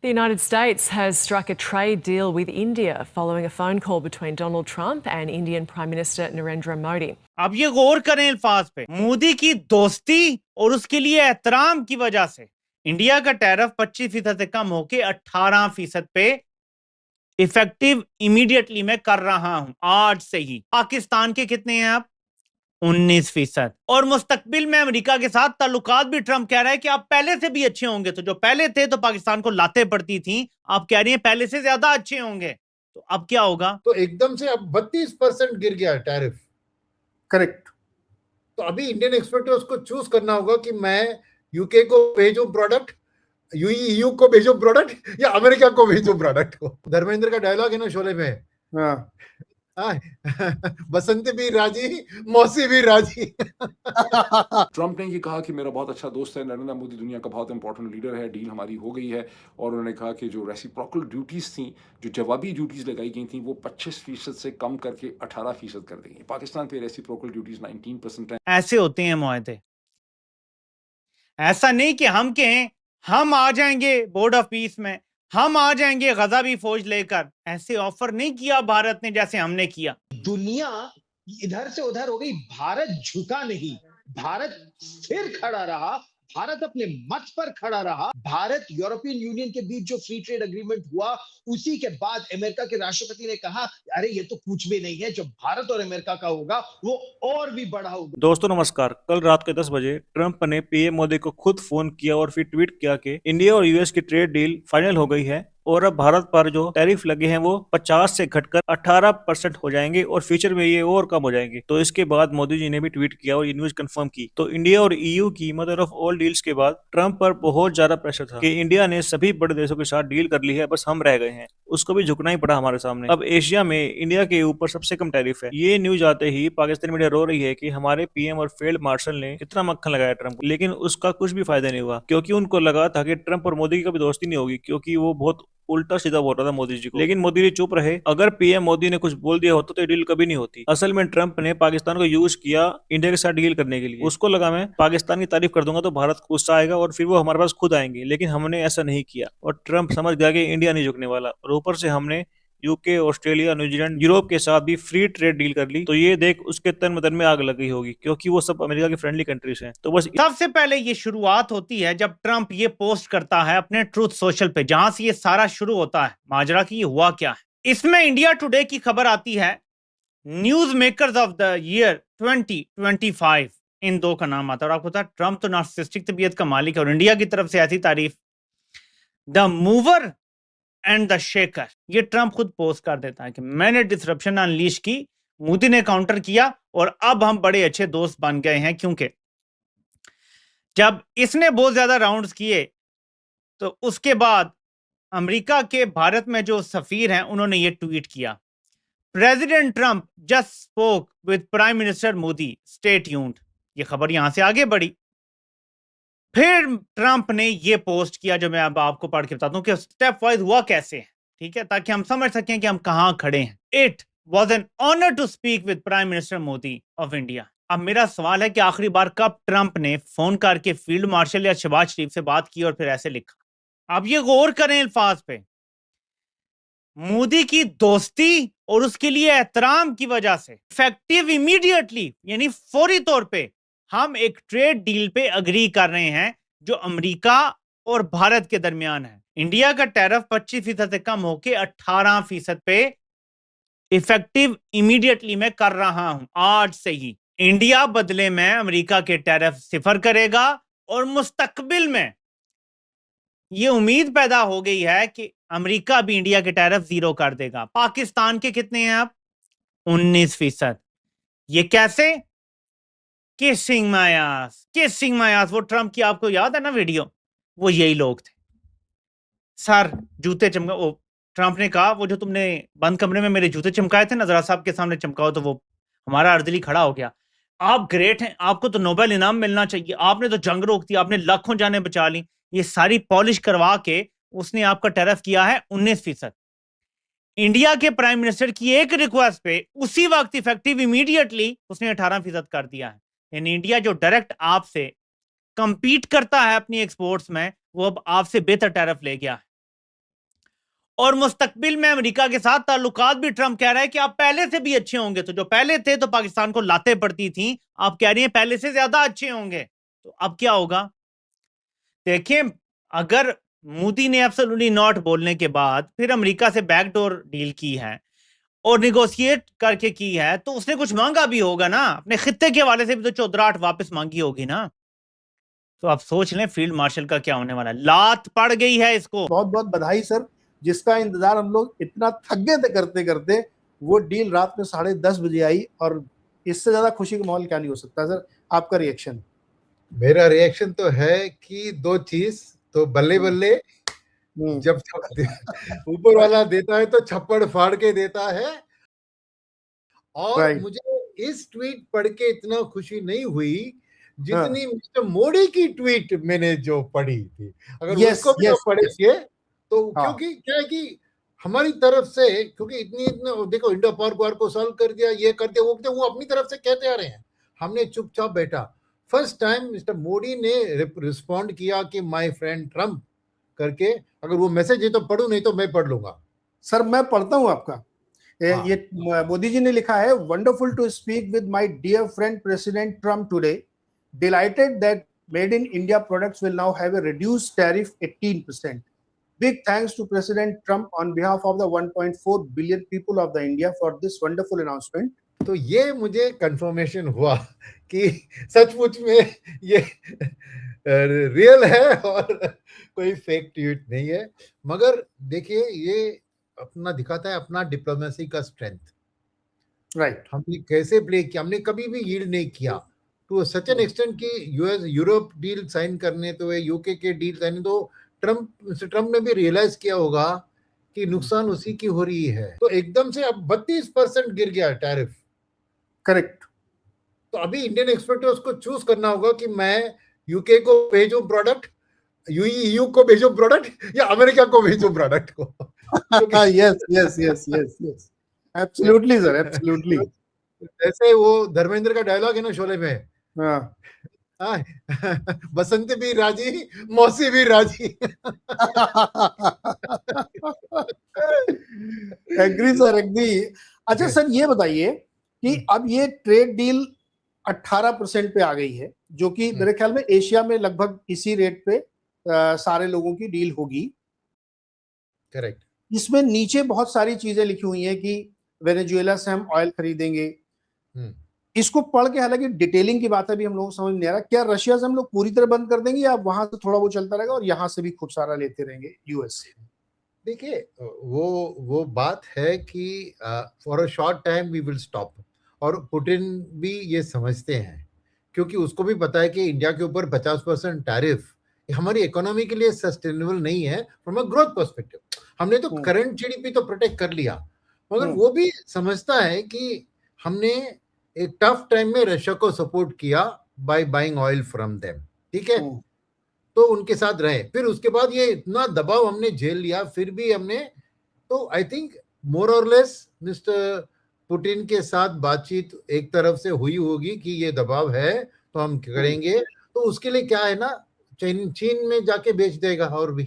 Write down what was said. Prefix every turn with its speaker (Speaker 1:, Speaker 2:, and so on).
Speaker 1: The United States has struck a trade deal with India following a phone call between Donald Trump and Indian Prime Minister Narendra Modi.
Speaker 2: अब ये गौर करें अल्फाज पे। मोदी की दोस्ती और उसके लिए एहतराम की वजह से इंडिया का टैरिफ 25% से कम होके 18% पे इफेक्टिव इमीडिएटली मैं कर रहा हूं आज से ही। पाकिस्तान के कितने हैं आप? 19%। और मुस्तकबिल में अमेरिका के साथ ताल्लुकात भी ट्रंप कह रहा है कि आप पहले से भी अच्छे होंगे। तो जो पहले थे तो पाकिस्तान को लाते पड़ती थी, आप कह रही हैं पहले से ज्यादा अच्छे होंगे। तो अब क्या होगा?
Speaker 3: तो एकदम से अब 32% गिर गया टैरिफ।
Speaker 4: करेक्ट।
Speaker 3: तो अभी इंडियन एक्सपोर्टर्स को चूज करना होगा कि मैं यूके को भेजूं प्रोडक्ट, यूईयू को भेजूं प्रोडक्ट या अमेरिका को भेजूं प्रोडक्ट को। धर्मेंद्र का डायलॉग है ना शोले में,
Speaker 4: हाँ।
Speaker 3: बसंती भी राजी, मौसी भी राजी।
Speaker 5: ट्रंप ने ये कहा कि मेरा बहुत अच्छा दोस्त है नरेंद्र मोदी, दुनिया का बहुत इंपॉर्टेंट लीडर है, डील हमारी हो गई है। और उन्होंने कहा कि जो रेसिप्रोकल ड्यूटीज थी, जो जवाबी ड्यूटीज लगाई गई थी, वो 25% से कम करके 18% कर देंगे। पाकिस्तान पे रेसिप्रोकल ड्यूटीज 19% है।
Speaker 2: ऐसे होते हैं मुआहदे। ऐसा नहीं कि हम कहें हम आ जाएंगे बोर्ड ऑफ पीस में, हम आ जाएंगे गजाबी फौज लेकर। ऐसे ऑफर नहीं किया भारत ने जैसे हमने किया।
Speaker 6: दुनिया इधर से उधर हो गई, भारत झुका नहीं, भारत स्थिर खड़ा रहा, भारत अपने मत पर खड़ा रहा। भारत यूरोपियन यूनियन के बीच जो फ्री ट्रेड एग्रीमेंट हुआ, उसी के बाद अमेरिका के राष्ट्रपति ने कहा अरे ये तो कुछ भी नहीं है, जो भारत और अमेरिका का होगा वो और भी बड़ा होगा।
Speaker 7: दोस्तों नमस्कार। कल रात के 10 बजे ट्रंप ने पीएम मोदी को खुद फोन किया और फिर ट्वीट किया कि इंडिया और यूएस की ट्रेड डील फाइनल हो गई है और अब भारत पर जो टैरिफ लगे हैं वो 50 से घटकर 18% हो जाएंगे और फ्यूचर में ये और कम हो जाएंगे। तो इसके बाद मोदी जी ने भी ट्वीट किया और ये न्यूज कंफर्म की। तो इंडिया और ईयू की मदर ऑफ ऑल डील्स के बाद ट्रंप पर बहुत ज्यादा प्रेशर था कि इंडिया ने सभी बड़े देशों के साथ डील कर ली है, बस हम रह गए हैं। उसको भी झुकना ही पड़ा हमारे सामने। अब एशिया में इंडिया के ऊपर सबसे कम टैरिफ है। ये न्यूज आते ही पाकिस्तानी मीडिया रो रही है कि हमारे पीएम और फील्ड मार्शल ने कितना मक्खन लगाया ट्रंप, लेकिन उसका कुछ भी फायदा नहीं हुआ क्योंकि उनको लगा था कि ट्रंप और मोदी की कभी दोस्ती नहीं होगी, क्योंकि वो बहुत उल्टा सीधा बोल रहा था मोदी जी को। लेकिन मोदी जी चुप रहे। अगर पीएम मोदी ने कुछ बोल दिया होता तो ये डील कभी नहीं होती। असल में ट्रंप ने पाकिस्तान को यूज किया इंडिया के साथ डील करने के लिए। उसको लगा मैं पाकिस्तान की तारीफ कर दूंगा तो भारत को गुस्सा आएगा और फिर वो हमारे पास खुद आएंगे, लेकिन हमने ऐसा नहीं किया और ट्रंप समझ गया कि इंडिया नहीं झुकने वाला। और ऊपर से हमने यूके, ऑस्ट्रेलिया, न्यूजीलैंड, यूरोप के साथ भी फ्री ट्रेड डील कर ली। तो ये देख उसके तन बदन में आग लग गई होगी क्योंकि वो सब अमेरिका के फ्रेंडली कंट्रीज हैं। तो बस
Speaker 2: सबसे पहले ये शुरुआत होती है जब ट्रंप ये पोस्ट करता है अपने ट्रूथ सोशल पे, जहां से ये सारा शुरू होता है माजरा की ये हुआ क्या है। इसमें इंडिया टुडे की खबर आती है, news makers of the year 2025, इन दो का नाम आता है। और आपको पता है ट्रंप तो नार्सिसिस्टिक तबीयत का मालिक है और इंडिया की तरफ से ऐसी तारीफ, the mover and the shaker, ये ट्रंप खुद पोस्ट कर देता है कि मैंने डिसरप्शन अनलीश की, मोदी ने काउंटर किया और अब हम बड़े अच्छे दोस्त बन गए हैं। क्योंकि जब इसने बहुत ज्यादा राउंड्स किए तो उसके बाद अमेरिका के भारत में जो सफीर हैं उन्होंने ये ट्वीट किया, president Trump just spoke with prime minister Modi, stay tuned. ये खबर यहां से आगे बढ़ी। फिर ट्रंप ने ये पोस्ट किया जो मैं अब आपको पढ़ के बताता हूं कि स्टेप वाइज हुआ कैसे है, ठीक है, ताकि हम समझ सकें कि हम कहां खड़े हैं। It was an honour to speak with prime minister Modi of India. अब मेरा सवाल है कि आखिरी बार कब ट्रंप ने फोन करके फील्ड मार्शल या शहबाज शरीफ से बात की और फिर ऐसे लिखा। अब ये गौर करें अल्फाज पे, मोदी की दोस्ती और उसके लिए एहतराम की वजह से इफेक्टिव इमीडिएटली यानी फौरी तौर पे हम एक ट्रेड डील पे अग्री कर रहे हैं जो अमेरिका और भारत के दरमियान है। इंडिया का टैरिफ 25% से कम होके 18% पे इफेक्टिव इमीडिएटली मैं कर रहा हूं आज से ही। इंडिया बदले में अमेरिका के टैरिफ 0 करेगा और मुस्तकबिल में ये उम्मीद पैदा हो गई है कि अमेरिका भी इंडिया के टैरिफ 0 कर देगा। पाकिस्तान के कितने हैं आप? 19%। ये कैसे? किसिंग मायास, वो ट्रंप की आपको याद है ना वीडियो, वो यही लोग थे। सर जूते चमका, वो ट्रंप ने कहा वो जो तुमने बंद कमरे में मेरे जूते चमकाए थे ना, जरा साहब के सामने चमकाओ, तो वो हमारा अर्दली खड़ा हो गया। आप ग्रेट हैं, आपको तो नोबेल इनाम मिलना चाहिए, आपने तो जंग रोक दी, आपने लाखों जानें बचा ली। ये सारी पॉलिश करवा के उसने आपका टैरिफ किया है 19%। इंडिया के प्राइम मिनिस्टर की एक रिक्वेस्ट पे उसी वक्त इफेक्टिव इमीडिएटली उसने 18% कर दिया है। यानी इंडिया जो डायरेक्ट आपसे कंपीट करता है अपनी एक्सपोर्ट्स में, वो अब आपसे बेहतर टैरिफ ले गया है। और मुस्तकबिल में अमेरिका के साथ ताल्लुकात भी ट्रंप कह रहा है कि आप पहले से भी अच्छे होंगे। तो जो पहले थे तो पाकिस्तान को लाते पड़ती थी, आप कह रही हैं पहले से ज्यादा अच्छे होंगे, तो अब क्या होगा? देखिए, अगर मोदी ने एब्सोल्युटली नॉट बोलने के बाद फिर अमेरिका से बैकडोर डील की है और निगोशिएट करके की है, तो उसने कुछ मांगा भी होगा ना, अपने खित्ते के हवाले से भी तो चौधराहट वापस मांगी होगी ना। तो आप सोच लें फील्ड मार्शल का क्या होने वाला है। लात पड़ गई है इसको।
Speaker 4: बहुत बहुत बधाई सर, जिसका इंतजार हम लोग इतना थक गए थे करते करते। वो डील रात में 10:30 बजे आई और इससे ज्यादा खुशी का माहौल क्या नहीं हो सकता। सर आपका रिएक्शन?
Speaker 3: मेरा रिएक्शन तो है कि दो चीज तो बल्ले बल्ले, जब ऊपर वाला देता है तो छप्पड़ फाड़ के देता है। और मुझे इस ट्वीट पढ़ के इतना खुशी नहीं हुई जितनी मिस्टर मोदी की ट्वीट मैंने जो पढ़ी थी। अगर उसको भी पढ़ेंगे तो क्योंकि क्या है कि हमारी तरफ से, क्योंकि इतनी देखो इंडो पाक वार को सॉल्व कर दिया, ये कर दिया, वो अपनी तरफ से कहते आ रहे हैं, हमने चुपचाप बैठा। फर्स्ट टाइम मिस्टर मोदी ने रिस्पॉन्ड किया कि माय फ्रेंड ट्रम्प करके। अगर वो मैसेज है तो पढ़ूं, नहीं तो मैं पढ़ लूंगा।
Speaker 4: सर मैं पढ़ता हूं आपका। ये मोदी जी ने लिखा है, wonderful to speak with my dear friend president Trump today, delighted that made in India products will now have a reduced tariff 18%. Big thanks to President Trump on behalf of the 1.4 billion people of the India for this wonderful announcement.
Speaker 3: तो ये मुझे confirmation हुआ कि सचमुच में ये real है और कोई फेक ट्वीट नहीं है। मगर देखिए, ये अपना दिखाता है अपना डिप्लोमेसी का स्ट्रेंथ।
Speaker 4: राइट,
Speaker 3: हमने कैसे प्ले किया, हमने कभी भी यील्ड नहीं किया टू सच एन एक्सटेंट कि यूएस यूरोप डील साइन करने तो यूके के डील साइन, तो ट्रम्प ने भी रियलाइज किया होगा कि नुकसान उसी की हो रही है। तो एकदम से अब 32% गिर गया टैरिफ।
Speaker 4: करेक्ट।
Speaker 3: तो अभी इंडियन एक्सपोर्टर्स को चूज करना होगा कि मैं यूके को भेजूं प्रोडक्ट, यूईयू को भेजूं प्रोडक्ट, या अमेरिका को भेजूं प्रोडक्ट को।
Speaker 4: Yes yes yes yes yes, absolutely sir, absolutely.
Speaker 3: जैसे वो धर्मेंद्र का डायलॉग है ना शोले में, बसंत भी राजी, मौसी भी राजी।
Speaker 4: Agree sir, agree. अच्छा सर, ये बताइए कि अब ये ट्रेड डील 18% पे आ गई है, जो कि मेरे ख्याल में एशिया में लगभग इसी रेट पे सारे लोगों की डील होगी।
Speaker 3: करेक्ट।
Speaker 4: इसमें नीचे बहुत सारी चीजें लिखी हुई हैं कि वेनेजुएला से हम ऑयल खरीदेंगे। इसको पढ़ के हालांकि डिटेलिंग की बात है, भी हम लोगों को समझ नहीं आ रहा, क्या रशिया से हम लोग पूरी तरह बंद कर देंगे या वहां से थोड़ा वो चलता रहेगा और यहाँ से भी खूब सारा लेते रहेंगे यूएस से?
Speaker 3: देखिए, वो बात है कि for a short time we will stop, और पुतिन भी ये समझते हैं, क्योंकि उसको भी पता है कि इंडिया के ऊपर 50% टैरिफ हमारी इकोनॉमी के लिए सस्टेनेबल नहीं है फ्रॉम अ ग्रोथ पर्सपेक्टिव। हमने तो करंट जीडीपी तो प्रोटेक्ट कर लिया, मगर वो भी समझता है कि हमने एक टफ टाइम में रशिया को सपोर्ट किया by buying oil from them, ठीक है, तो उनके साथ रहे। फिर उसके बाद ये इतना दबाव हमने झेल लिया, फिर भी हमने, तो आई थिंक मोर और लेस मिस्टर पुतिन के साथ बातचीत एक तरफ से हुई होगी कि ये दबाव है तो हम करेंगे, तो उसके लिए क्या है ना, चीन में जाके बेच देगा और भी।